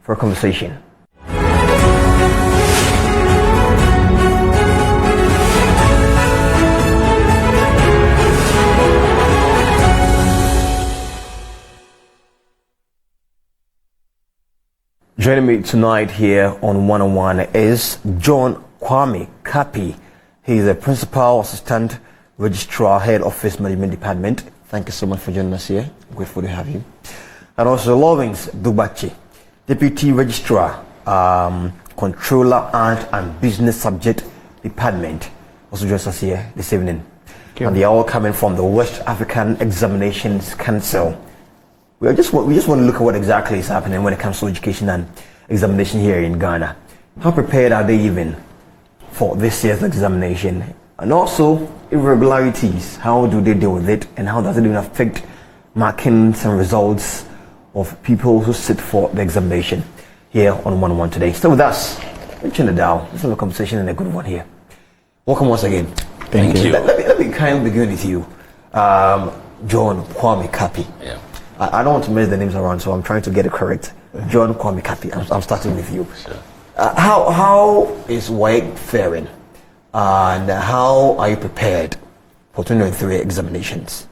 for a conversation. Joining me tonight here on One-on-One is John Kwame Kapi. He is a Principal Assistant Registrar, Head Office Management Department. Thank you so much for joining us here. Grateful to have you. And also Lawrence Dubachi, Deputy Registrar, Controller, Art and Business Subject Department. Also joins us here this evening. And they are all coming from the West African Examinations Council. We just want to look at what exactly is happening when it comes to education and examination here in Ghana. How prepared are they even for this year's examination? And also irregularities, how do they deal with it, and how does it even affect markings and results of people who sit for the examination here on One-on-One today? Stay with us. Turn it down. Let's have a conversation and a good one here. Welcome once again. Thank you. Let me kind of begin with you, John Kwame Kapi. Yeah. I don't want to mess the names around, so I'm trying to get it correct. John Kwame Kapi. I'm starting with you. Sure. How is WAEC faring? And how are you prepared for 2023 examinations?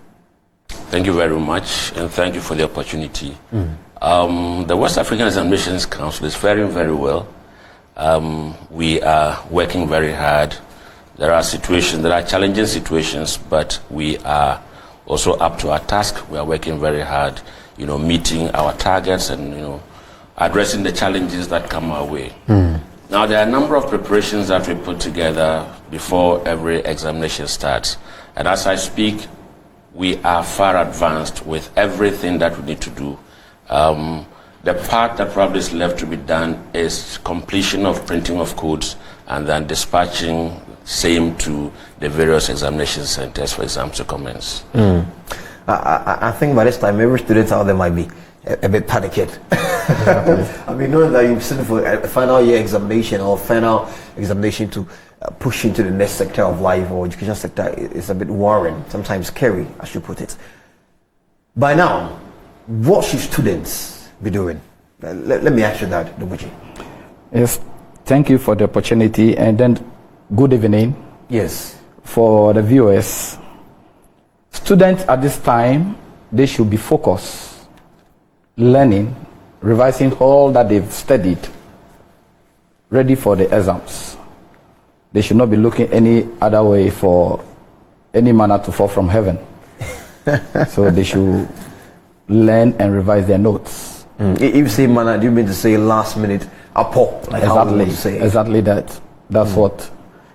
Thank you very much, and thank you for the opportunity. The West African Examinations Council is faring very well. We are working very hard. There are challenging situations, but we are also up to our task. We are working very hard, meeting our targets and, addressing the challenges that come our way. Now, there are a number of preparations that we put together before every examination starts. And as I speak, we are far advanced with everything that we need to do. The part that probably is left to be done is completion of printing of codes and then dispatching same to the various examination centers for exams to commence. I think by this time every student out there might be a bit panicked. I mean, knowing that you're sitting for a final year examination or final examination to push into the next sector of life or education sector is a bit worrying, sometimes scary, I should put it. By now, what should students be doing? Let me ask you that, Dubuchi. Yes, thank you for the opportunity, and then good evening. Yes. For the viewers, students at this time, they should be focused, learning, revising all that they've studied, ready for the exams. They should not be looking any other way for any manna to fall from heaven. So they should learn and revise their notes. If you say manna, do you mean to say last minute apple? Like exactly, say? Exactly that. That's what.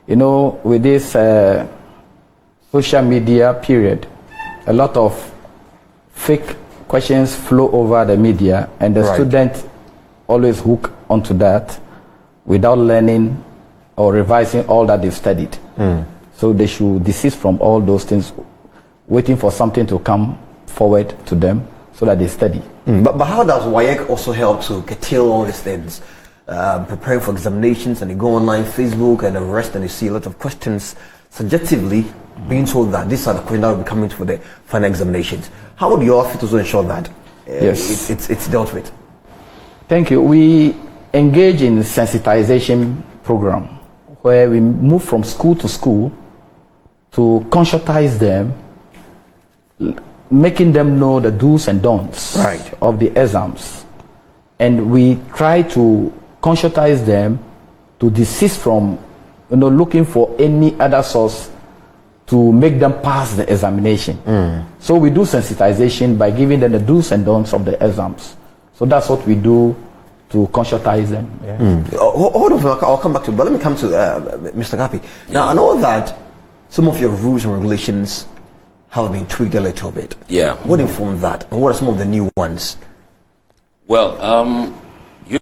With this social media period, a lot of fake questions flow over the media, and the student always hook onto that without learning or revising all that they've studied. So they should desist from all those things, waiting for something to come forward to them so that they study. But how does WAEC also help to curtail all these things? Preparing for examinations, and you go online, Facebook and the rest, and you see a lot of questions subjectively being told that these are the questions that will be coming for the final examinations. How would your office also ensure that it's dealt with? Thank you. We engage in sensitization program where we move from school to school to conscientize them, making them know the do's and don'ts of the exams. And we try to conscientize them to desist from looking for any other source to make them pass the examination. So we do sensitization by giving them the do's and don'ts of the exams. So that's what we do to conscientize them. Hold on, I'll come back to it, but let me come to Mr. Kapi. Now, I know that some of your rules and regulations have been tweaked a little bit. Yeah. What informed that, and what are some of the new ones? Well,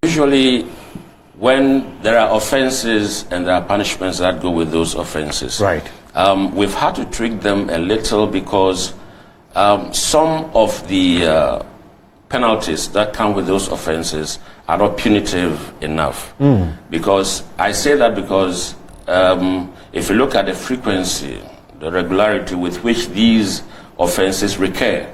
usually when there are offenses and there are punishments that go with those offenses, we've had to tweak them a little because some of the penalties that come with those offenses are not punitive enough. Because I say that because if you look at the frequency, the regularity with which these offenses recur,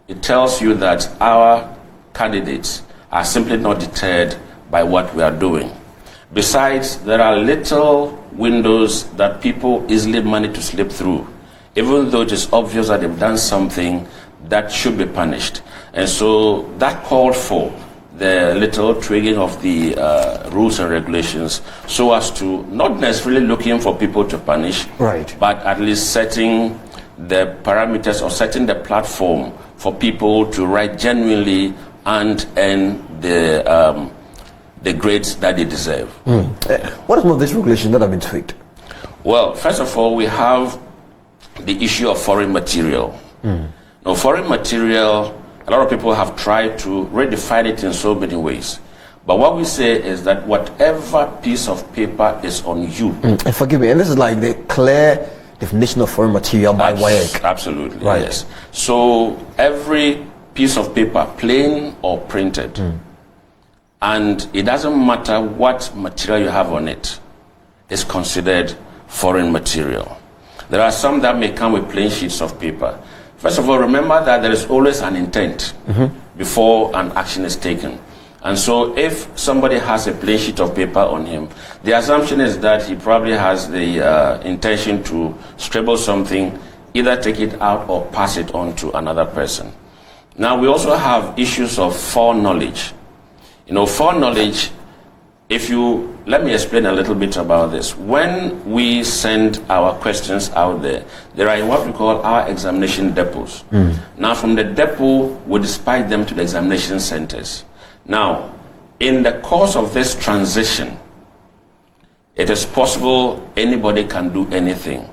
it tells you that our candidates are simply not deterred by what we are doing. Besides, there are little windows that people easily manage to slip through, even though it is obvious that they've done something that should be punished. And so that called for the little tweaking of the rules and regulations so as to not necessarily looking for people to punish, right, but at least setting the parameters or setting the platform for people to write genuinely and earn the grades that they deserve. What are some of these regulations that have been tweaked? Well, first of all, we have the issue of foreign material. Now, foreign material, a lot of people have tried to redefine it in so many ways. But what we say is that whatever piece of paper is on you. And forgive me, and this is like the clear definition of foreign material by WAEC. Absolutely, right. Yes. So every piece of paper, plain or printed, and it doesn't matter what material you have on it, is considered foreign material. There are some that may come with plain sheets of paper. First of all, remember that there is always an intent before an action is taken. And so if somebody has a plain sheet of paper on him, the assumption is that he probably has the intention to scribble something, either take it out or pass it on to another person. Now, we also have issues of foreknowledge. You know, foreknowledge, let me explain a little bit about this. When we send our questions out there, there are what we call our examination depots. Now, from the depot, we dispatch them to the examination centers. Now, in the course of this transition, it is possible anybody can do anything.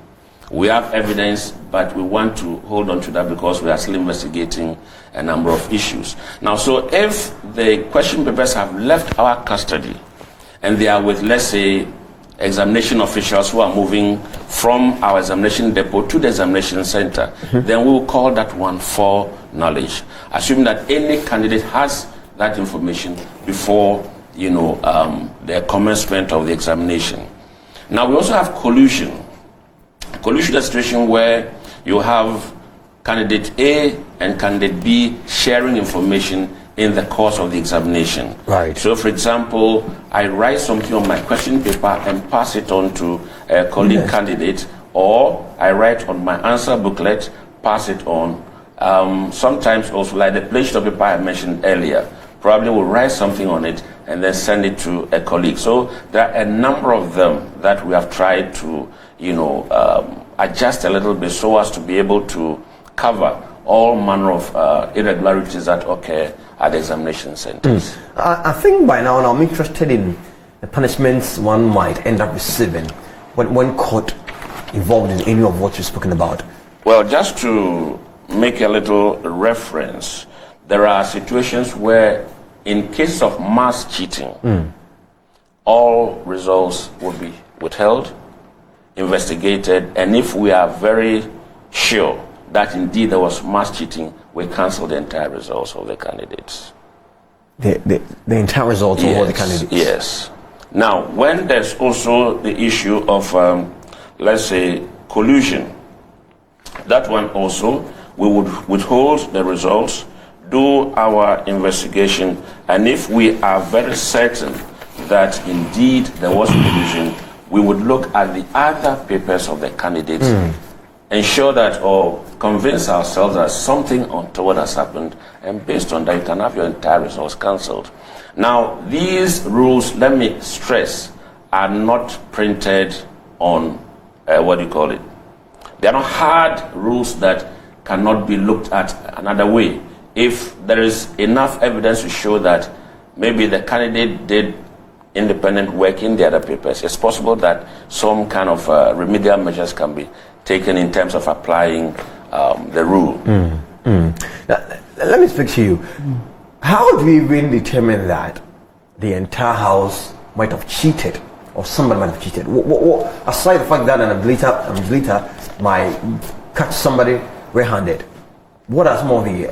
We have evidence, but we want to hold on to that because we are still investigating a number of issues. Now, so if the question papers have left our custody and they are with, let's say, examination officials who are moving from our examination depot to the examination center, then we will call that one foreknowledge, assuming that any candidate has that information before, the commencement of the examination. Now, we also have collusion. Collusion is a situation where you have candidate A and candidate B sharing information in the course of the examination. Right. So, for example, I write something on my question paper and pass it on to a colleague candidate, or I write on my answer booklet, pass it on. Sometimes also, like the plain sheet of paper I mentioned earlier, probably will write something on it and then send it to a colleague. So there are a number of them that we have tried to, adjust a little bit so as to be able to cover all manner of irregularities that occur at the examination centers. I think by now I'm interested in the punishments one might end up receiving when caught involved in any of what you've spoken about. Well, just to make a little reference, there are situations where in case of mass cheating, all results will be withheld, investigated, and if we are very sure that indeed there was mass cheating, we cancel the entire results of the candidates. The entire results of all the candidates? Yes. Now, when there's also the issue of, let's say, collusion, that one also, we would withhold the results, do our investigation, and if we are very certain that indeed there was collusion, we would look at the other papers of the candidates, ensure that, or convince ourselves that something untoward has happened, and based on that, you can have your entire results cancelled. Now, these rules, let me stress, are not printed on, They are not hard rules that cannot be looked at another way. If there is enough evidence to show that maybe the candidate did independent work in the other papers, it's possible that some kind of remedial measures can be taken in terms of applying the rule. Now, let me speak to you. How do we even determine that the entire house might have cheated or somebody might have cheated? Aside the fact that an invigilator might catch somebody red-handed, what are some of the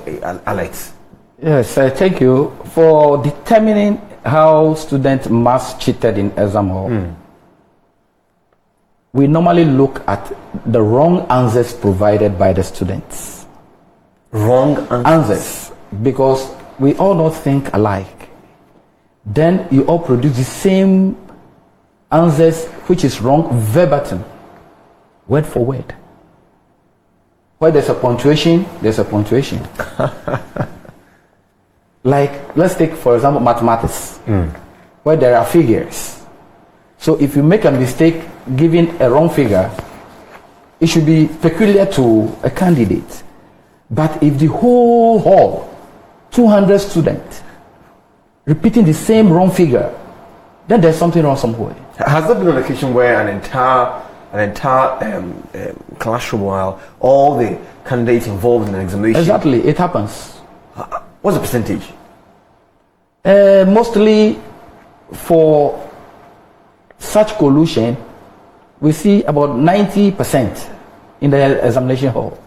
alerts? Yes, thank you. For determining how students mass cheated in exam hall, we normally look at the wrong answers provided by the students. Wrong answers? Because we all don't think alike. then you all produce the same answers, which is wrong, verbatim, word for word. Where there's a punctuation, there's a punctuation. Like, let's take, for example, mathematics, where there are figures. So if you make a mistake giving a wrong figure, it should be peculiar to a candidate. But if the whole hall, 200 students, repeating the same wrong figure, then there's something wrong somewhere. Has there been an occasion where an entire classroom, while all the candidates involved in an examination? Exactly, it happens. What's the percentage? Mostly for such collusion, we see about 90% in the examination hall.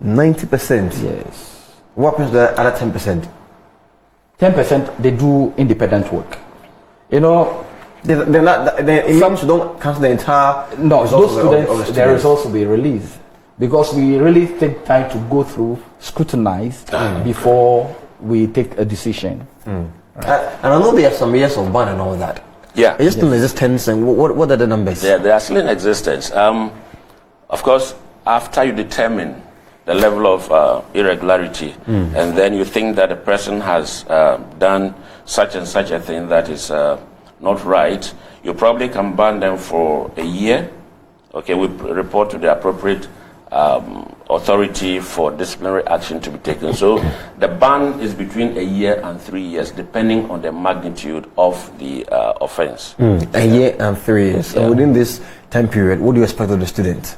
90%? Yes. What happens to the other 10%? 10% they do independent work. You know, some don't cancel the entire. No, those students, of the their results will be released because we really take time to go through, scrutinize before we take a decision. Right. And I know there are some years of ban and all that. Yeah. It's still in existence, and what are the numbers? They are still in existence. Of course, after you determine the level of irregularity, and then you think that a person has done such and such a thing that is not right, you probably can ban them for a year. Okay, we report to the appropriate authority for disciplinary action to be taken. So the ban is between a year and 3 years, depending on the magnitude of the offense. A year and 3 years. Yeah. And within this time period, what do you expect of the student?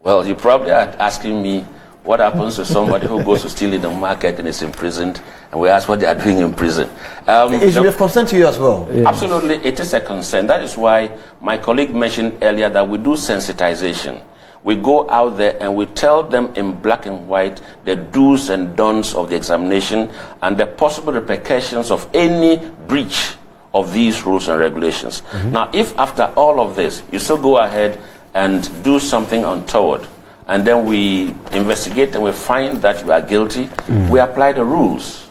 Well, you probably are asking me what happens to somebody who goes to steal in the market and is imprisoned, and we ask what they are doing in prison. It should be of concern to you as well. Yes. Absolutely, it is a concern. That is why my colleague mentioned earlier that we do sensitization. We go out there and we tell them in black and white the do's and don'ts of the examination and the possible repercussions of any breach of these rules and regulations. Now, if after all of this, you still go ahead and do something untoward, and then we investigate and we find that you are guilty, we apply the rules.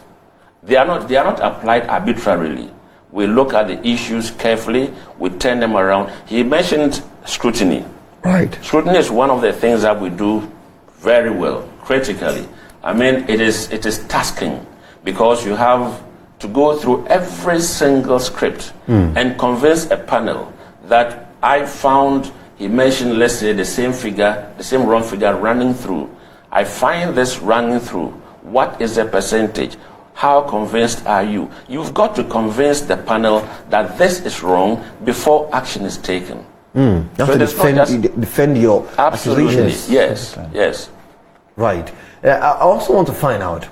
They are not applied arbitrarily. We look at the issues carefully, we turn them around. He mentioned scrutiny. Right. Scrutiny is one of the things that we do very well, critically. I mean, it is tasking, because you have to go through every single script and convince a panel that I found. He mentioned, let's say, the same figure, the same wrong figure running through. I find this running through. What is the percentage? How convinced are you? You've got to convince the panel that this is wrong before action is taken. You have to defend your Absolutely. accusations. Yes. Right. I also want to find out,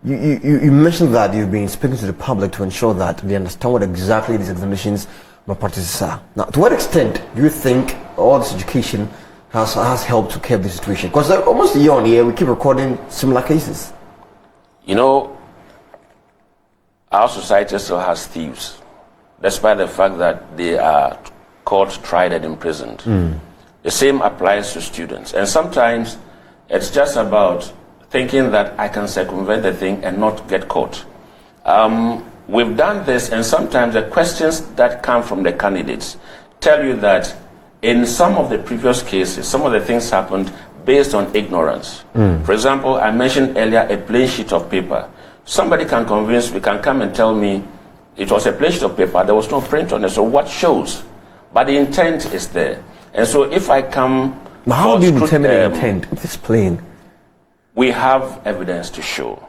you mentioned that you've been speaking to the public to ensure that they understand what exactly these examinations malpractices are. Now, to what extent do you think all this education has helped to curb the situation? Because almost year on year, we keep recording similar cases. You know, our society still has thieves, despite the fact that they are caught, tried, and imprisoned. The same applies to students. And sometimes it's just about thinking that I can circumvent the thing and not get caught. We've done this, and sometimes the questions that come from the candidates tell you that in some of the previous cases, some of the things happened based on ignorance. For example, I mentioned earlier a plain sheet of paper. Somebody can come and tell me it was a plain sheet of paper, there was no print on it, so what shows? But the intent is there. And so if I come... Now, how do you determine the intent? It's plain. We have evidence to show.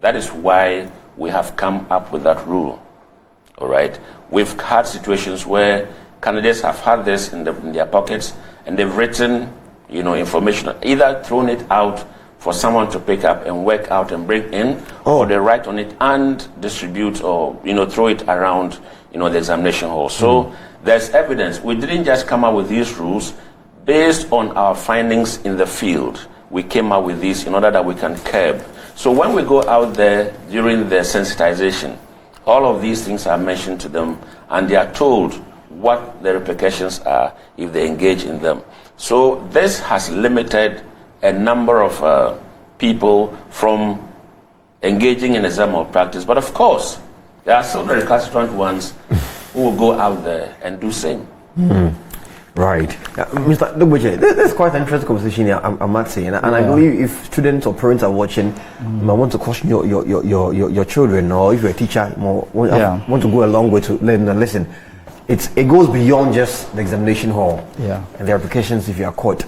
That is why we have come up with that rule. All right? We've had situations where candidates have had this in their pockets, and they've written, information, either thrown it out for someone to pick up and work out and bring in, or they write on it and distribute, or throw it around, the examination hall. So there's evidence. We didn't just come up with these rules based on our findings in the field. We came up with these in order that we can curb. So when we go out there during the sensitization, all of these things are mentioned to them, and they are told what the repercussions are if they engage in them. So this has limited a number of people from engaging in exam malpractice. But of course, there are still the recalcitrant ones who will go out there and do same. Right. Mr. Dogboche, this is quite an interesting conversation here, I might say. And I believe if students or parents are watching, you might want to caution your children, or if you're a teacher, want to go a long way to learn and listen. It goes beyond just the examination hall and the applications if you are caught.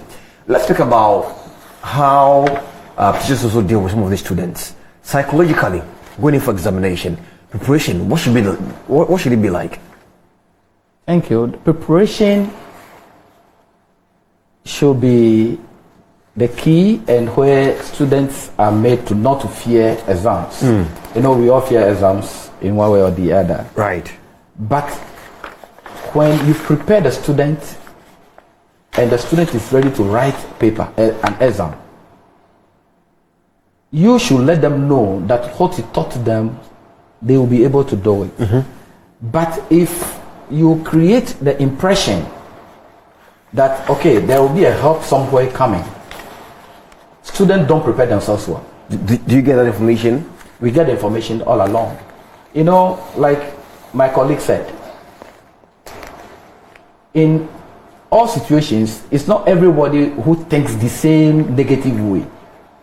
Let's talk about how teachers also deal with some of these students. Psychologically, going in for examination, preparation, what should it be like? Thank you. The preparation should be the key, and where students are made to not to fear exams. You know, we all fear exams in one way or the other. Right. But when you prepare the student and the student is ready to write an exam, you should let them know that what you taught them, they will be able to do it. But if you create the impression that, okay, there will be a help somewhere coming, students don't prepare themselves well. Do you get that information? We get the information all along. You know, like my colleague said, in all situations, it's not everybody who thinks the same negative way.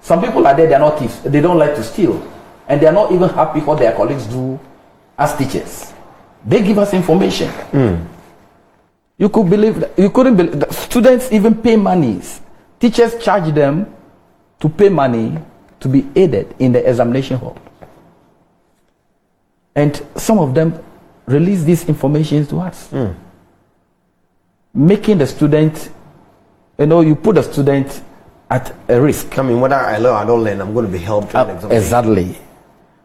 Some people are there, they're not thieves, they don't like to steal, and they're not even happy what their colleagues do as teachers. They give us information. You couldn't believe that students even pay monies. Teachers charge them to pay money to be aided in the examination hall. And some of them release this information to us. Making the student, you know, you put the student at a risk. I mean, whether I learn or I don't learn, I'm going to be helped. Exactly.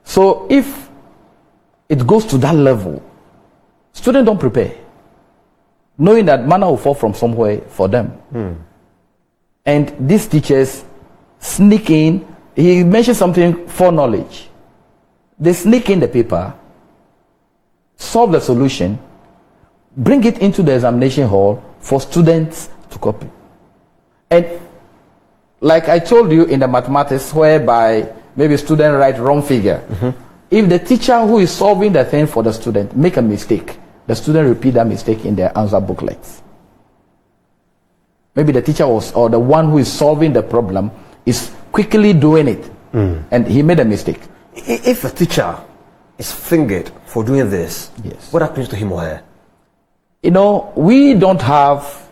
So if it goes to that level, students don't prepare, knowing that manna will fall from somewhere for them. And these teachers sneak in. He mentioned something, foreknowledge. They sneak in the paper, solve the solution, bring it into the examination hall for students to copy. And like I told you in the mathematics, whereby maybe student write wrong figure, if the teacher who is solving the thing for the student make a mistake, the student repeat that mistake in their answer booklets. Maybe the teacher or the one who is solving the problem is quickly doing it, and he made a mistake. If a teacher is fingered for doing this, Yes. what happens to him or her? You know, we don't have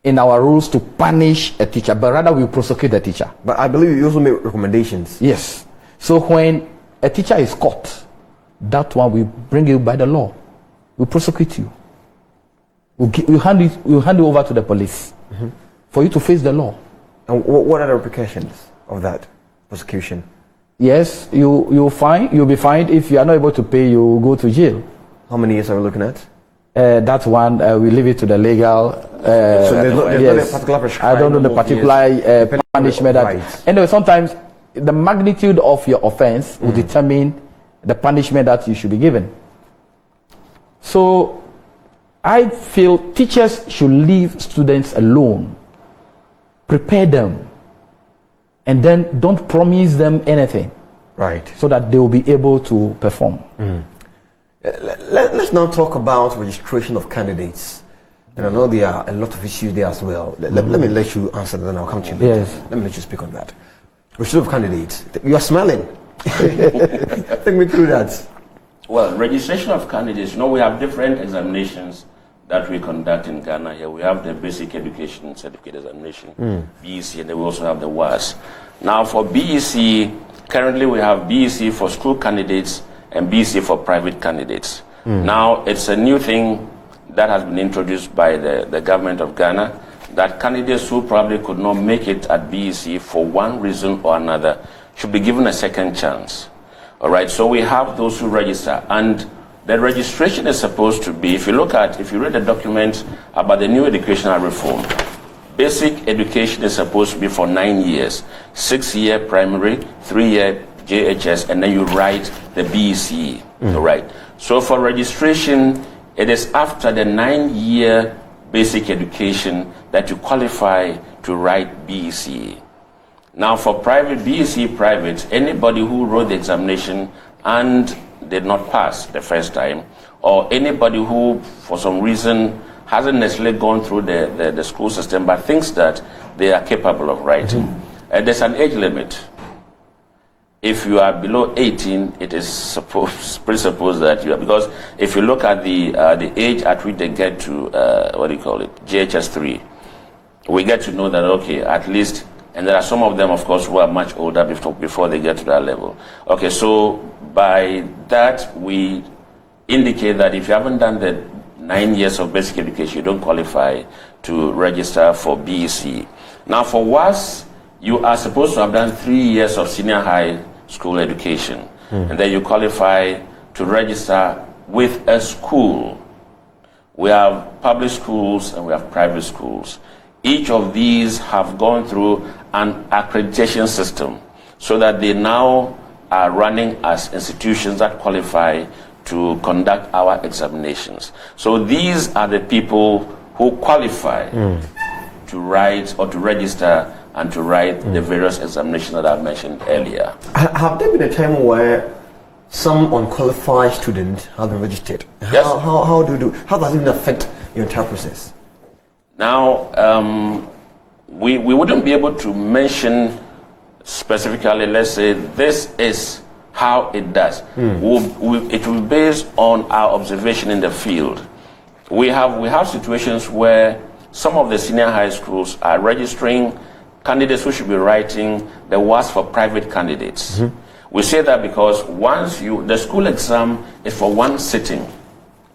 in our rules to punish a teacher, but rather we prosecute the teacher. But I believe you also make recommendations. Yes. So when a teacher is caught, that one we bring you by the law. We prosecute you. We'll hand you over to the police for you to face the law. And what are the repercussions of that prosecution? Yes, you'll be fined. If you are not able to pay, you go to jail. How many years are we looking at? That one, we leave it to the legal. So there's not a particular prescribed I don't know the particular punishment. Anyway, sometimes the magnitude of your offense will determine the punishment that you should be given. So I feel teachers should leave students alone, prepare them, and then don't promise them anything. Right. So that they will be able to perform. Let's now talk about registration of candidates. And I know there are a lot of issues there as well. Let me let you answer, then I'll come to you later. Yes. Let me let you speak on that. Registration of candidates. You are smiling. Take me through that. Well, registration of candidates, you know, we have different examinations that we conduct in Ghana here. We have the Basic Education Certificate Examination, BECE, and then we also have the WASSCE. Now for BECE, currently we have BECE for school candidates and BECE for private candidates. Now it's a new thing that has been introduced by the government of Ghana, that candidates who probably could not make it at BECE for one reason or another should be given a second chance. All right, so we have those who register, and the registration is supposed to be, if you read the document about the new educational reform, basic education is supposed to be for 9 years, 6-year primary, 3-year JHS, and then you write the BECE. All right, so for registration, it is after the 9-year basic education that you qualify to write BECE. Now, for private, BECE private, anybody who wrote the examination and did not pass the first time, or anybody who, for some reason, hasn't necessarily gone through the school system but thinks that they are capable of writing, there's an age limit. If you are below 18, it is presupposed that you are, because if you look at the age at which they get to, JHS 3, we get to know that, okay, at least, and there are some of them, of course, who are much older before they get to that level. Okay, so by that, we indicate that if you haven't done the 9 years of basic education, you don't qualify to register for BECE. Now, for WASSCE, you are supposed to have done 3 years of senior high school education, and then you qualify to register with a school. We have public schools and we have private schools. Each of these have gone through an accreditation system so that they now are running as institutions that qualify to conduct our examinations. So these are the people who qualify to write or to register and to write the various examinations that I've mentioned earlier. Have there been a time where some unqualified students have been registered? Yes. How does it affect your entire process? Now, we wouldn't be able to mention specifically, let's say, this is how it does. It will be based on our observation in the field. We have situations where some of the senior high schools are registering candidates who should be writing the WASSCE for private candidates. We say that because once the school exam is for one sitting.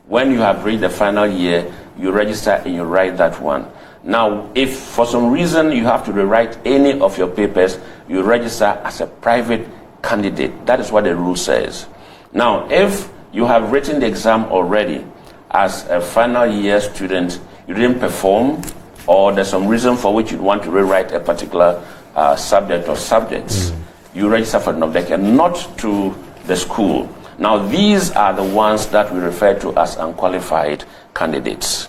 When you have reached the final year, you register and you write that one. Now, if for some reason you have to rewrite any of your papers, you register as a private candidate. That is what the rule says. Now, if you have written the exam already as a final year student, you didn't perform, or there's some reason for which you want to rewrite a particular subject or subjects, you register for NOVDEC and not to the school. Now, these are the ones that we refer to as unqualified candidates.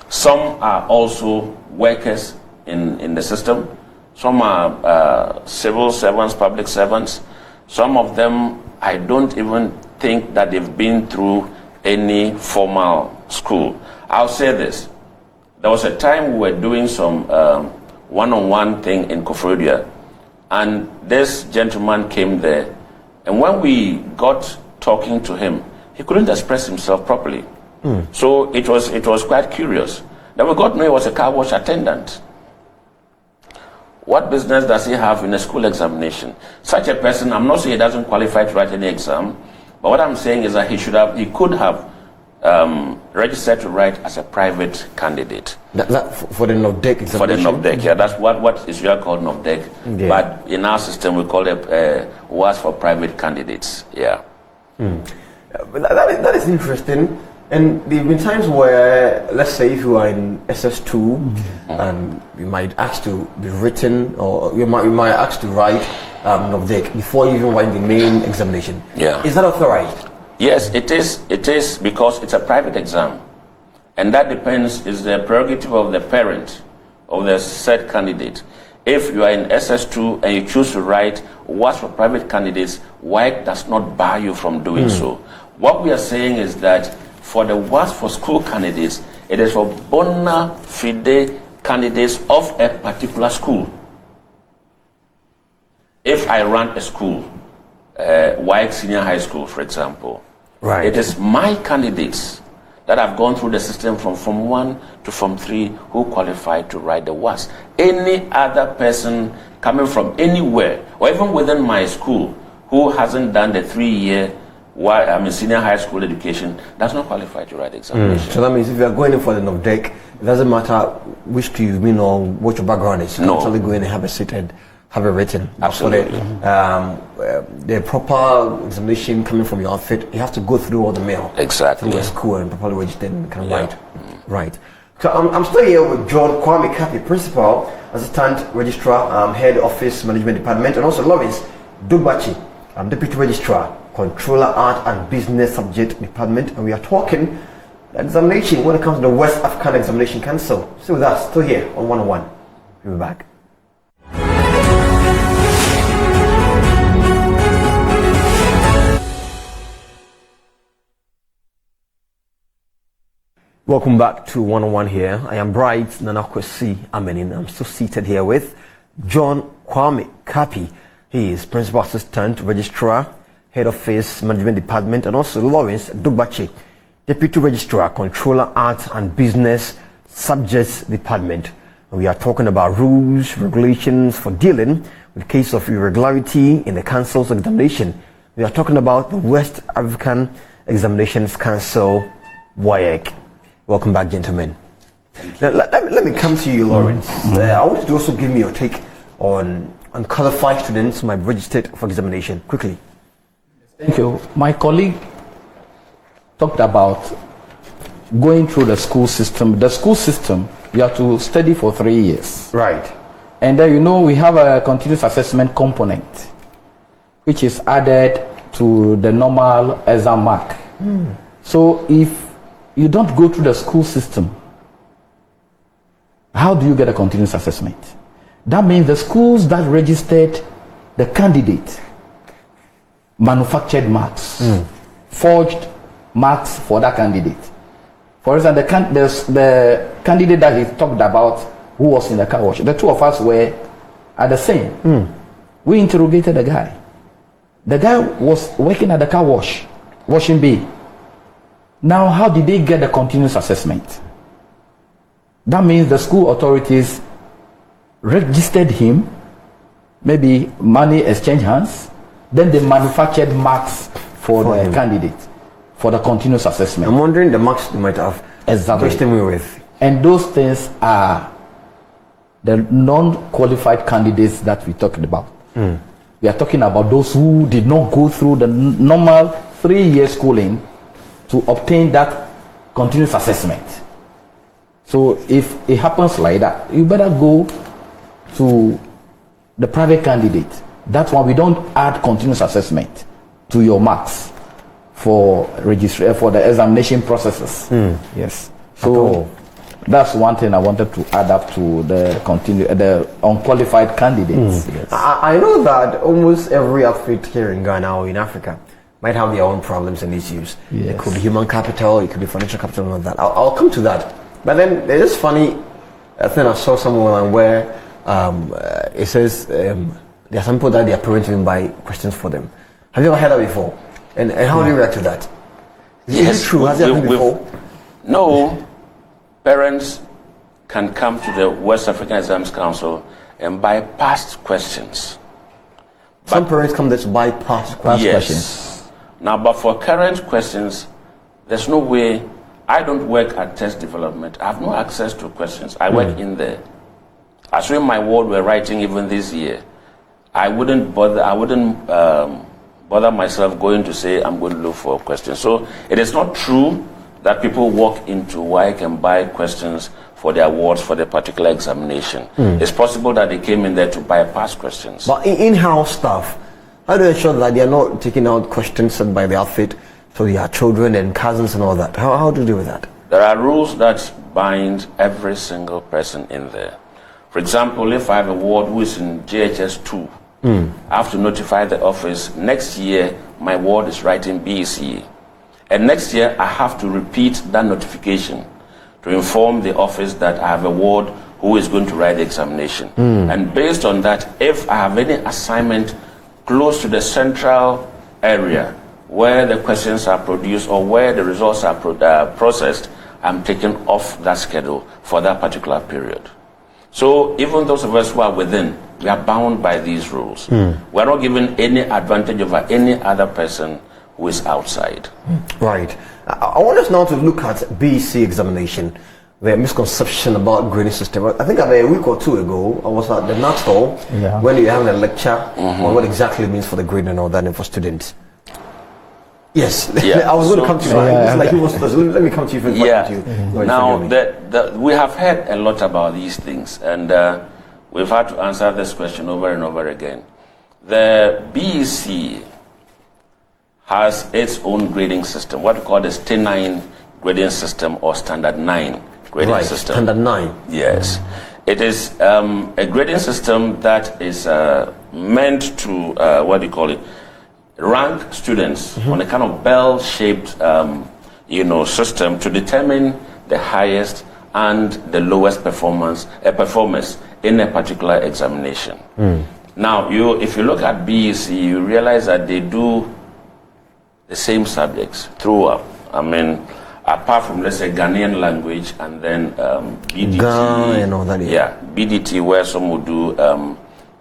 Some are also workers in the system. Some are civil servants, public servants. Some of them, I don't even think that they've been through any formal school. I'll say this. There was a time we were doing some one-on-one thing in Koforidua, and this gentleman came there. And when we got talking to him, he couldn't express himself properly. So it was quite curious. Then we got to know he was a car wash attendant. What business does he have in a school examination? Such a person, I'm not saying he doesn't qualify to write any exam, but what I'm saying is that he could have registered to write as a private candidate. That for the NOVDEC examination? For the NOVDEC, yeah. That's what is usually called NOVDEC. Yeah. But in our system, we call it WASSCE for private candidates. Yeah. That is interesting. And there have been times where, let's say, if you are in SS2, and you might ask to be written, or you might ask to write NOVDEC before you even write the main examination. Yeah. Is that authorized? Yes, it is. It is, because it's a private exam, and that depends. Is the prerogative of the parent of the said candidate. If you are in SS2 and you choose to write WASSCE for private candidates, WAEC does not bar you from doing so. What we are saying is that for the WASSCE for school candidates, it is for bona fide candidates of a particular school. If I run a school, WAEC Senior High School, for example, it is my candidates that have gone through the system from Form 1 to Form 3 who qualify to write the WASSCE. Any other person coming from anywhere, or even within my school, who hasn't done the 3-year senior high school education, does not qualify to write the examination. So that means if you are going in for the NOVDEC, it doesn't matter which school you've been or what your background is. You can actually go in and have a sit and have it written. Absolutely. The proper examination coming from your outfit, you have to go through all the mail. Exactly. Through the school and properly registered and kind of write. Right. So I'm still here with John Kwame Kapi, Principal, Assistant Registrar, Head Office Management Department, and also Lawrence Dubachi, Deputy Registrar, Controller Art and Business Subject Department, and we are talking examination when it comes to the West African Examination Council. Stay with us, still here on 101. We'll be back. Welcome back to 101 here. I am Bright Nanakwesi Amenin. I'm still seated here with John Kwame Kapi. He is Principal Assistant Registrar, Head Office Management Department, and also Lawrence Dugbache, Deputy Registrar, Controller, Arts and Business Subjects Department. And we are talking about rules, regulations for dealing with case of irregularity in the Council's examination. We are talking about the West African Examinations Council, WAEC. Welcome back, gentlemen. Now, let me come to you, Lawrence. I want you to also give me your take on qualified students who might be registered for examination. Quickly. Thank you. My colleague talked about going through the school system. The school system, you have to study for 3 years. Right. And then, we have a continuous assessment component, which is added to the normal exam mark. So if you don't go through the school system, how do you get a continuous assessment? That means the schools that registered the candidate manufactured marks, forged marks for that candidate. For instance, the candidate that he talked about, who was in the car wash, the two of us were at the same. We interrogated the guy. The guy was working at the car wash, washing bay. Now, how did they get the continuous assessment? That means the school authorities registered him, maybe money exchange hands, then they manufactured marks for the candidate for the continuous assessment. I'm wondering the marks they might have questioned me with. And those things are the non-qualified candidates that we talked about. We are talking about those who did not go through the normal 3-year schooling to obtain that continuous assessment. So if it happens like that, you better go to the private candidate. That's why we don't add continuous assessment to your marks for for the examination processes. Yes. So that's one thing I wanted to add up to the unqualified candidates. Yes. I know that almost every outfit here in Ghana or in Africa might have their own problems and issues. Yes. It could be human capital, it could be financial capital, and all that. I'll come to that. But then there's this funny thing I saw somewhere where it says there are some people that their parents even buy questions for them. Have you ever heard that before? And how do you react to that? Is it true? Has it happened before? No. Parents can come to the West African Exams Council and buy past questions. Some parents come there to buy past questions. Now, but for current questions, there's no way. I don't work at test development. I have no access to questions. I work in there. Assuming my ward were writing even this year, I wouldn't bother. I wouldn't bother myself going to say I'm going to look for questions. So it is not true that people walk into WAEC and buy questions for their awards for the particular examination. It's possible that they came in there to buy past questions. But in-house staff, how do you ensure that they are not taking out questions sent by the outfit to their children and cousins and all that? How do you deal with that? There are rules that bind every single person in there. For example, if I have a ward who is in JHS 2, I have to notify the office, next year my ward is writing BECE. And next year I have to repeat that notification to inform the office that I have a ward who is going to write the examination. And based on that, if I have any assignment close to the central area where the questions are produced or where the results are processed, I'm taken off that schedule for that particular period. So even those of us who are within, we are bound by these rules. We are not given any advantage over any other person who is outside. Right. I want us now to look at BECE examination. The misconception about grading system. I think about a week or two ago, I was at the NATOL when you were having a lecture on what exactly it means for the grading and all that and for students. Yes, I was going to come to you. Let me come to you first. Now, we have heard a lot about these things, and we've had to answer this question over and over again. The BEC has its own grading system, what we call the T9 grading system or Standard 9 grading system. Standard 9. Yes. It is a grading system that is meant to, rank students on a kind of bell-shaped, system to determine the highest and the lowest performers in a particular examination. Now, if you look at BEC, you realize that they do the same subjects throughout. I mean, apart from, let's say, Ghanaian language and then BDT. Ghana and all that, yeah, BDT, where some would do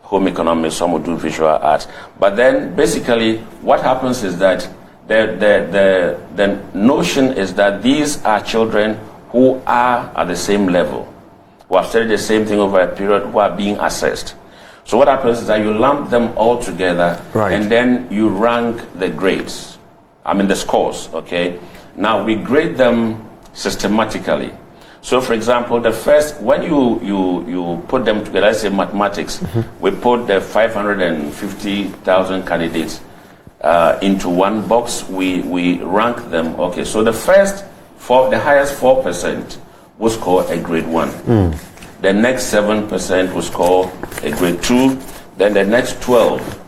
home economics, some would do visual arts. But then, basically, what happens is that the notion is that these are children who are at the same level, who have studied the same thing over a period, who are being assessed. So what happens is that you lump them all together, right, and then you rank the grades. I mean the scores, okay? Now we grade them systematically. So for example, the first, when you put them together, let's say mathematics, we put the 550,000 candidates into one box, we rank them, okay? So the first, the highest 4% will score a grade 1. The next 7% will score a grade 2, then the next 12,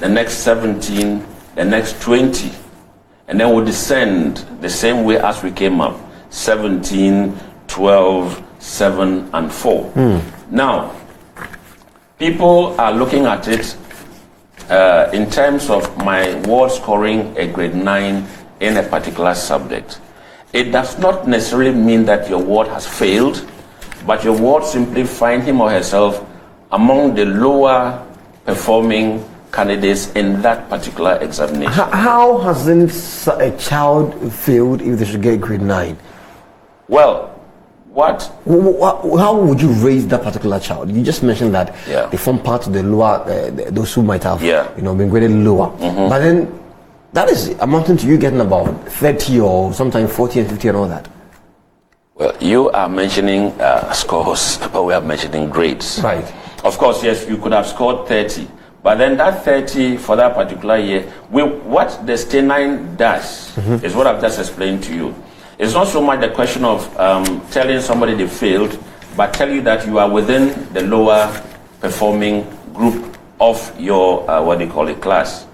the next 17, the next 20, and then we'll descend the same way as we came up, 17, 12, 7, and 4. Now, people are looking at it in terms of my ward scoring a grade 9 in a particular subject. It does not necessarily mean that your ward has failed, but your ward simply find him or herself among the lower performing candidates in that particular examination. How hasn't a child failed if they should get grade 9? Well, how would you raise that particular child? You just mentioned that they form part of the lower, those who might have been graded lower. But then that is amounting to you getting about 30 or sometimes 40 and 50 and all that. Well, you are mentioning scores, but we are mentioning grades. Right. Of course, yes, you could have scored 30, but then that 30 for that particular year, what the state 9 does is what I've just explained to you. It's not so much the question of telling somebody they failed, but tell you that you are within the lower performing group of your, class,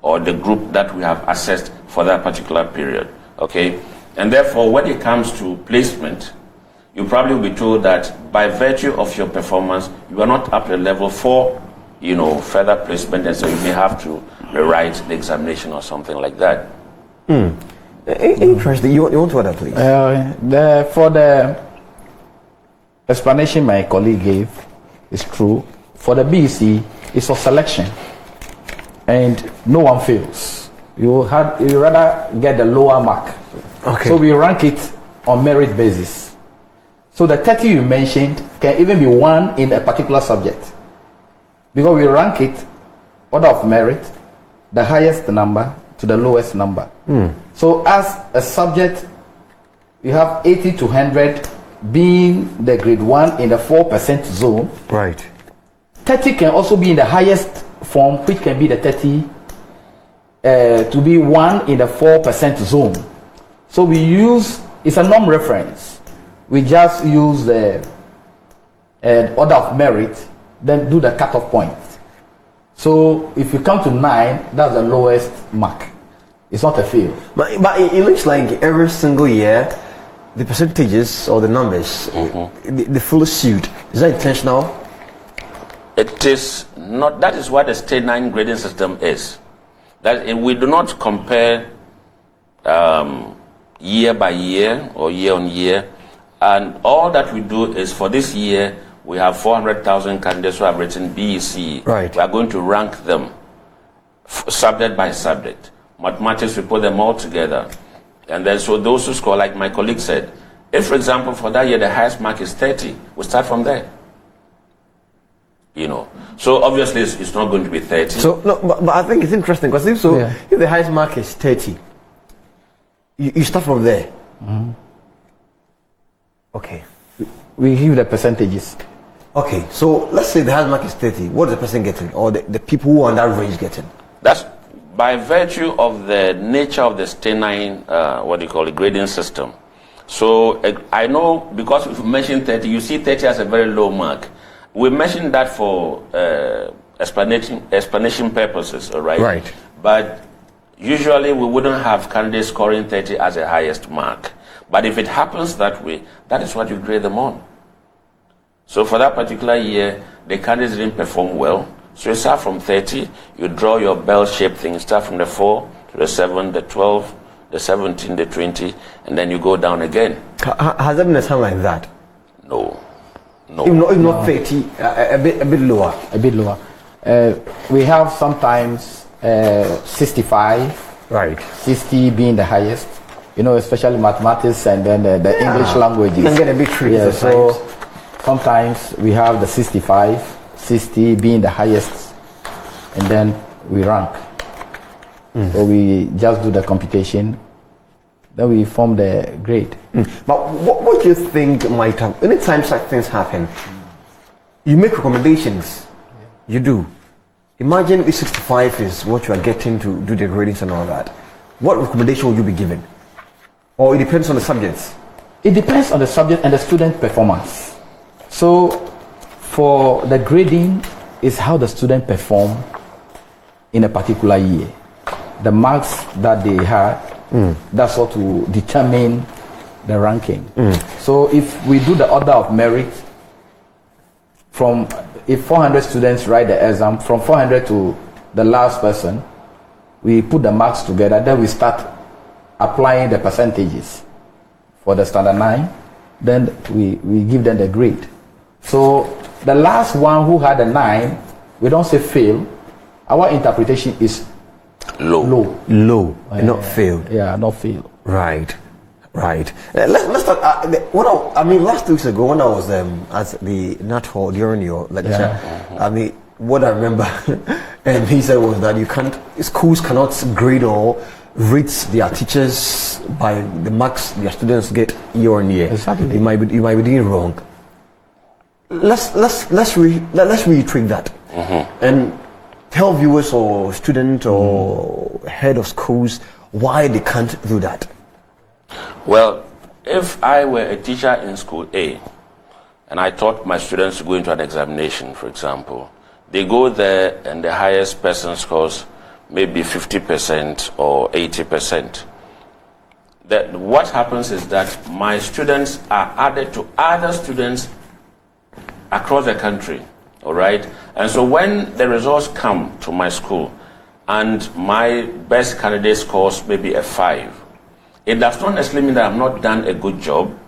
or the group that we have assessed for that particular period, okay? And therefore, when it comes to placement, you probably will be told that by virtue of your performance, you are not up to the level for, further placement, and so you may have to rewrite the examination or something like that. Interesting. You want to add that, please? For the explanation my colleague gave, is true. For the BEC, it's for selection, and no one fails. You rather get the lower mark. Okay. So we rank it on merit basis. So the 30 you mentioned can even be 1 in a particular subject, because we rank it order of merit, the highest number to the lowest number. So as a subject, you have 80 to 100 being the grade 1 in the 4% zone. Right. 30 can also be in the highest form, which can be the 30 to be 1 in the 4% zone. So we use, it's a norm reference. We just use the order of merit, then do the cutoff point. So if you come to 9, that's the lowest mark. It's not a fail. But it looks like every single year, the percentages or the numbers, they follow suit. Is that intentional? It is not. That is what the state 9 grading system is. We do not compare year by year or year on year, and all that we do is for this year we have 400,000 candidates who have written BEC. Right. We are going to rank them subject by subject. Mathematics, we put them all together, and then so those who score, like my colleague said, if for example for that year the highest mark is 30, we start from there. So obviously it's not going to be 30. So no, but I think it's interesting because if the highest mark is 30, you start from there. Okay. We give the percentages. Okay, so let's say the highest mark is 30. What is the person getting, or the people who are on that range getting? That's by virtue of the nature of the state 9, grading system. So I know because if you mention 30, you see 30 as a very low mark. We mentioned that for explanation purposes, all right? Right. But usually we wouldn't have candidates scoring 30 as the highest mark. But if it happens that way, that is what you grade them on. So for that particular year, the candidates didn't perform well. So you start from 30, you draw your bell-shaped thing. You start from the 4 to the 7, the 12, the 17, the 20, and then you go down again. Has there been a time like that? No. If not 30, a bit lower. A bit lower. We have sometimes 65, right? 60 being the highest. You know, especially mathematics and then the English languages. You can get a bit tricky. Yeah, so sometimes we have the 65, 60 being the highest, and then we rank. So we just do the computation, then we form the grade. But what do you think might have, anytime such things happen, you make recommendations. You do. Imagine if 65 is what you are getting to do the gradings and all that. What recommendation will you be given? Or it depends on the subjects? It depends on the subject and the student performance. So for the grading is how the student perform in a particular year. The marks that they had, that's what will determine the ranking. So if we do the order of merit, if 400 students write the exam, from 400 to the last person, we put the marks together, then we start applying the percentages for the standard 9, then we give them the grade. So the last one who had a 9, we don't say fail. Our interpretation is low, not fail. Yeah, not fail. Right. Let's start. Last 2 weeks ago when I was at the Nat Hall during your lecture, what I remember, he said was that schools cannot grade or rate their teachers by the marks their students get year on year. Exactly. You might be doing wrong. Let's reiterate that and tell viewers or students or head of schools why they can't do that. Well, if I were a teacher in school A and I taught my students to go into an examination, for example, they go there and the highest person scores maybe 50% or 80%. What happens is that my students are added to other students across the country, all right? And so when the results come to my school and my best candidate scores maybe a 5, it does not necessarily mean that I've not done a good job.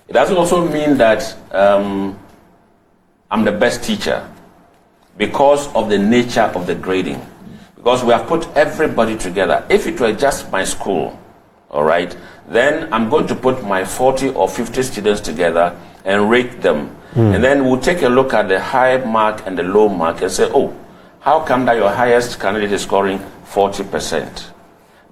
It doesn't also mean that I'm the best teacher because of the nature of the grading. Because we have put everybody together. If it were just my school, all right, then I'm going to put my 40 or 50 students together and rate them. And then we'll take a look at the high mark and the low mark and say, oh, how come that your highest candidate is scoring 40%?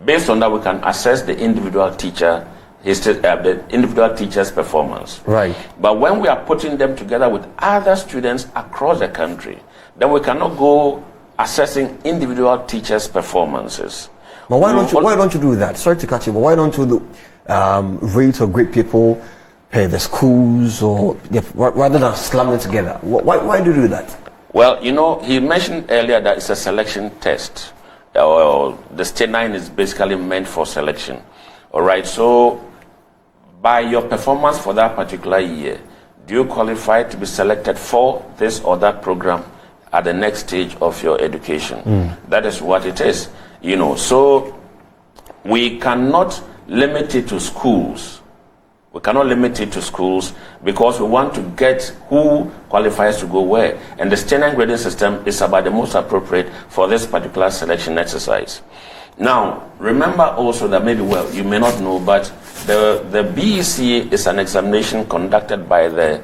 Based on that, we can assess the individual teacher, the individual teacher's performance. Right. But when we are putting them together with other students across the country, then we cannot go assessing individual teachers' performances. But why don't you do that? Sorry to cut you, but why don't you rate or grade people per the schools or rather than slam them together? Why do you do that? Well, he mentioned earlier that it's a selection test. The state 9 is basically meant for selection. All right, so by your performance for that particular year, do you qualify to be selected for this or that program at the next stage of your education? That is what it is. So we cannot limit it to schools. We cannot limit it to schools because we want to get who qualifies to go where. And the standard grading system is about the most appropriate for this particular selection exercise. Now, remember also that you may not know, but the BECE is an examination conducted by the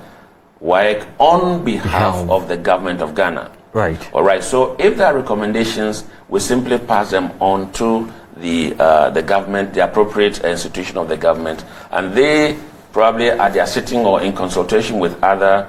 WAEC on behalf of the government of Ghana. Right. All right. So if there are recommendations, we simply pass them on to the government, the appropriate institution of the government, and they probably at their sitting or in consultation with other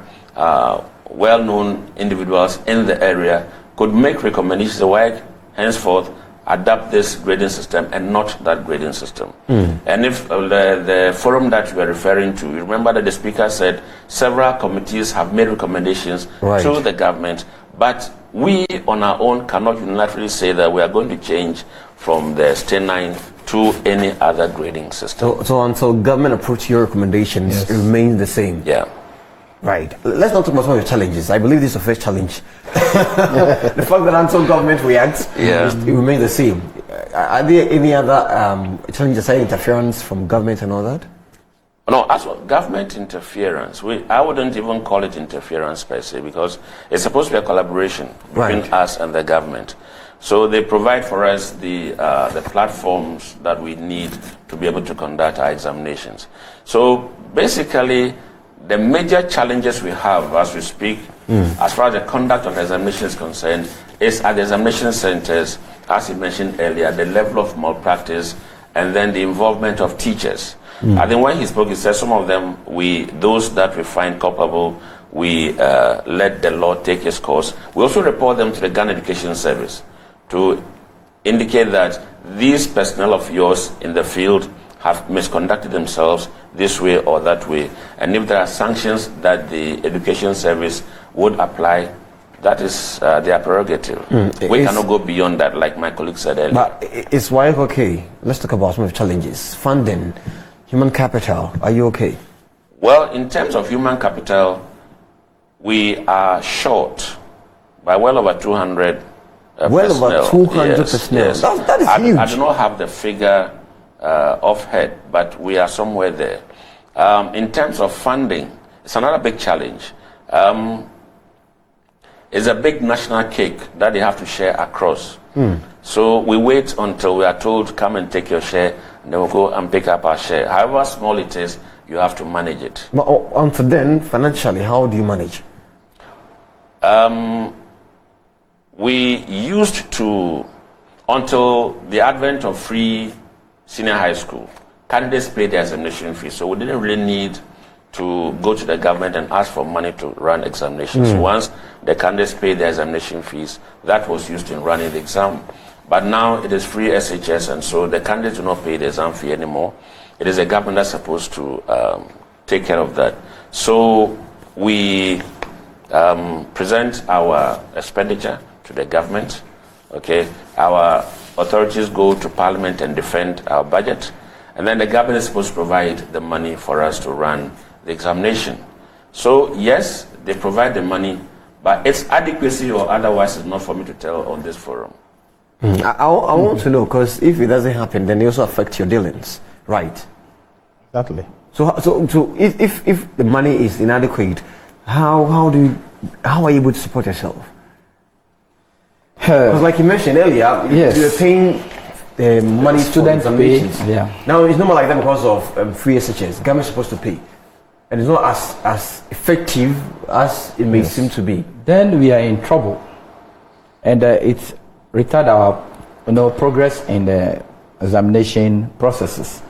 well-known individuals in the area could make recommendations. The WAEC henceforth adapt this grading system and not that grading system. And if the forum that you are referring to, you remember that the speaker said several committees have made recommendations to the government, but we on our own cannot unilaterally say that we are going to change from the state 9 to any other grading system. So until government approach your recommendations, Yes. it remains the same. Yeah. Right. Let's not talk about some of your challenges. I believe this is the first challenge. The fact that until government reacts, Yeah. it remains the same. Are there any other challenges, like interference from government and all that? No, as for government interference, I wouldn't even call it interference per se, because it's supposed to be a collaboration between Right. us and the government. So they provide for us the platforms that we need to be able to conduct our examinations. So basically, the major challenges we have as we speak, as far as the conduct of examination is concerned, is at the examination centers, as you mentioned earlier, the level of malpractice and then the involvement of teachers. I think when he spoke, he said some of them, those that we find culpable, we let the law take its course. We also report them to the Ghana Education Service to indicate that these personnel of yours in the field have misconducted themselves this way or that way. And if there are sanctions that the Education Service would apply, that is their prerogative. We cannot go beyond that, like my colleague said earlier. But it's why okay. Let's talk about some of the challenges. Funding, human capital. Are you okay? Well, in terms of human capital, we are short by well over 200 Well personnel. over 200 Yes, personnel. yes. That is huge. I do not have the figure off head, but we are somewhere there. In terms of funding, it's another big challenge. It's a big national cake that they have to share across. So we wait until we are told, come and take your share, and then we'll go and pick up our share. However small it is, you have to manage it. But until then, financially, how do you manage? We used to, until the advent of free senior high school, candidates paid their examination fees, so we didn't really need to go to the government and ask for money to run examinations. Once the candidates paid their examination fees, that was used in running the exam. But now it is free SHS, and so the candidates do not pay the exam fee anymore. It is the government that's supposed to take care of that. So we present our expenditure to the government. Okay, our authorities go to Parliament and defend our budget, and then the government is supposed to provide the money for us to run the examination. So yes, they provide the money, but its adequacy or otherwise is not for me to tell on this forum. I want to know, because if it doesn't happen, then it also affects your dealings, right? Exactly. So if the money is inadequate, how are you able to support yourself? Because like you mentioned earlier, Yes. you're paying money Students for pay, examinations. yeah. Now it's not more like that because of free SHS. Government's supposed to pay, and it's not as effective as it may seem to be. Then we are in trouble, and it retard our progress in the examination processes.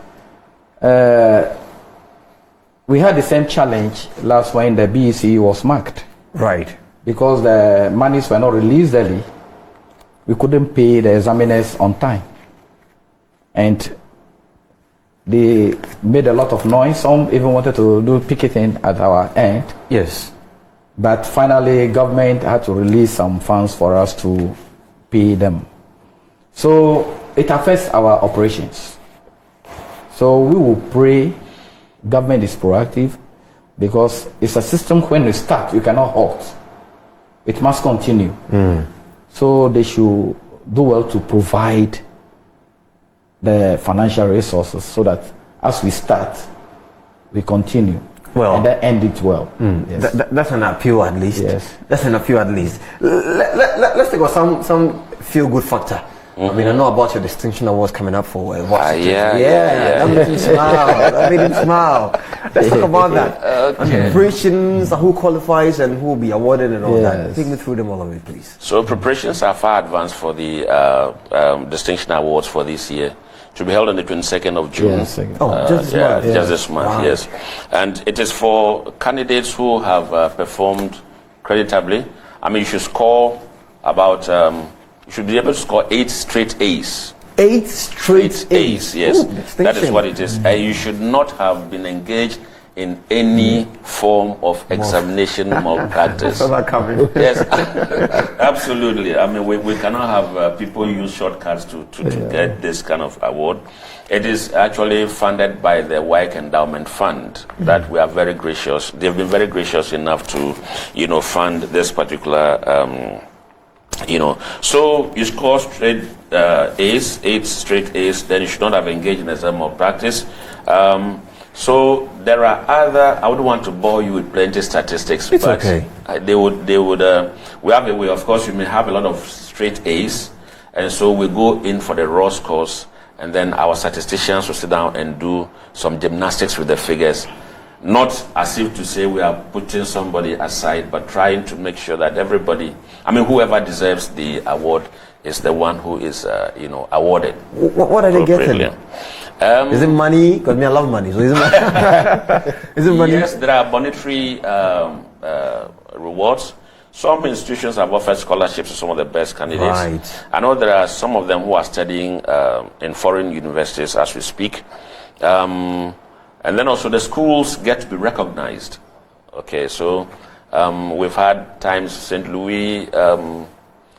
We had the same challenge last when the BECE was marked, Right. because the monies were not released early. We couldn't pay the examiners on time, and they made a lot of noise. Some even wanted to do picketing at our end. Yes. But finally, government had to release some funds for us to pay them. So it affects our operations. So we will pray government is proactive, because it's a system when we start, you cannot halt. It must continue. So they should do well to provide the financial resources so that as we start, we continue. Well, and then end it well. Yes. That's an appeal at least. Yes. That's an appeal at least. Let's take about some feel-good factor. I mean, I know about your distinction awards coming up for WASSCE. Yeah. That made him smile. That made him smile. Let's talk about that. Okay. And preparations, who qualifies and who will be awarded and all that. Yes. Take me through them all of it, please. So preparations are far advanced for the distinction awards for this year, to be held on the 22nd of June. Yes, just this month. Just this month, Wow. yes. And it is for candidates who have performed creditably. I mean, you should score about, you should be able to score 8 straight A's. 8 straight A's. Yes. Ooh, That is distinction. what it is. You should not have been engaged in any form of examination malpractice. Yes, absolutely. I mean, we cannot have people use shortcuts to get this kind of award. It is actually funded by the WAEC Endowment Fund that we are very gracious. They've been very gracious enough to, fund this particular, So you score straight A's, 8 straight A's, then you should not have engaged in exam malpractice. So there are other. I wouldn't want to bore you with plenty statistics, it's but okay. They would. We have a way. Of course, you may have a lot of straight A's, and so we go in for the raw scores, and then our statisticians will sit down and do some gymnastics with the figures, not as if to say we are putting somebody aside, but trying to make sure that everybody, whoever deserves the award is the one who is, awarded. What are they getting? Is it money? Because I love money. So is it money? Is it money? Yes, there are monetary rewards. Some institutions have offered scholarships to some of the best candidates. Right. I know there are some of them who are studying in foreign universities as we speak. And then also the schools get to be recognized. Okay, so we've had times St. Louis,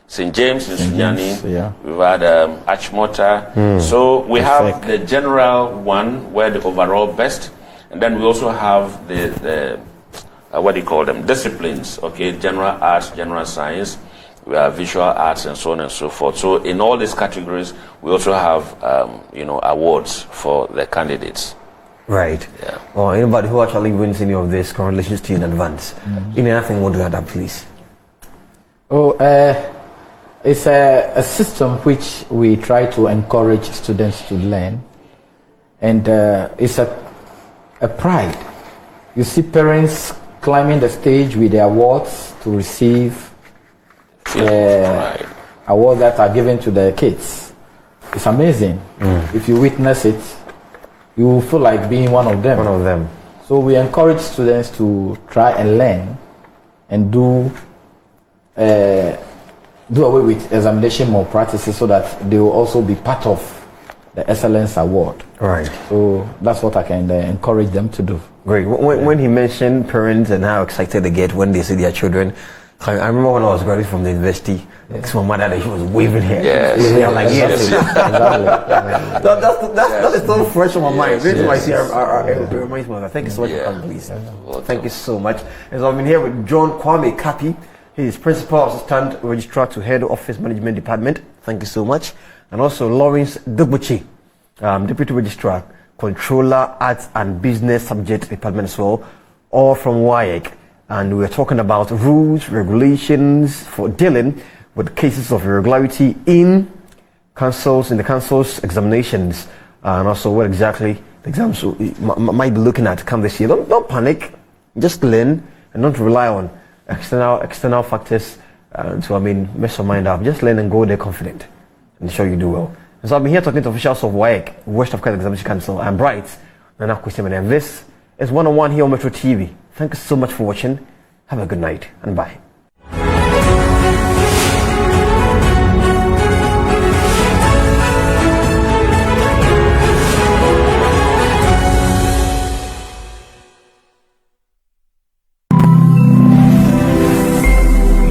St. James in Sunyani, yeah. We've had Achimota. So we have the general one where the overall best, and then we also have the what do you call them? Disciplines, okay, general arts, general science, we have visual arts and so on and so forth. So in all these categories, we also have, awards for the candidates. Right. Yeah. Or anybody who actually wins any of this, congratulations to you in advance. Anything want to add up, please? It's a system which we try to encourage students to learn, and it's a pride. You see parents climbing the stage with the awards to receive awards that are given to the kids. It's amazing. If you witness it, you will feel like being one of them. One of them. So we encourage students to try and learn and do away with examination malpractices so that they will also be part of the Excellence Award. Right. So that's what I can encourage them to do. Great. When he mentioned parents and how excited they get when they see their children, I remember when I was graduating from the university, my mother, she was waving her. Yes. I'm like, yes. That is so fresh on my mind. This is why I see it reminds me of that. Thank you so much for coming, please. Thank you so much. And so I've been here with John Kwame Kapi. He is Principal Assistant Registrar to Head Office Management Department. Thank you so much. And also Lawrence Dugbuchi, Deputy Registrar, Controller, Arts and Business Subject Department as well, all from WAEC. And we're talking about rules, regulations for dealing with cases of irregularity in the council's examinations, and also what exactly the exams might be looking at come this year. Don't panic, just learn and don't rely on external factors to mess your mind up. Just learn and go there confident, and sure you do well. And so I've been here talking to officials of WAEC, West African Examination Council, and Bright, and this is 101 here on Metro TV. Thank you so much for watching. Have a good night and bye.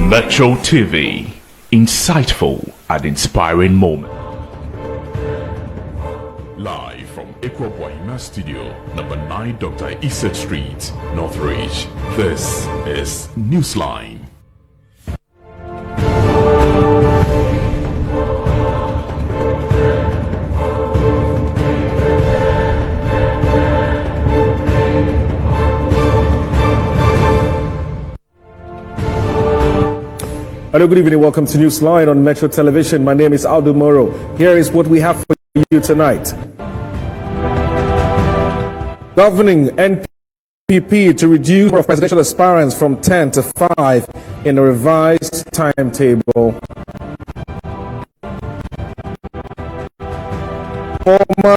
Metro TV, insightful and inspiring moment. Live from Ekwabwahima Studio, number 9 Dr. Isaac Street, Northridge. This is Newsline. Hello, good evening. Welcome to Newsline on Metro Television. My name is Aldo Moro. Here is what we have for you tonight. Governing NPP to reduce of presidential aspirants from 10 to 5 in a revised timetable. Former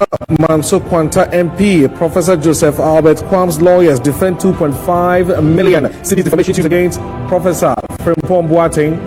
Manso Quanta MP, Professor Joseph Albert Kwam's lawyers defend 2.5 million city defamation suits against Professor Frimpong Boateng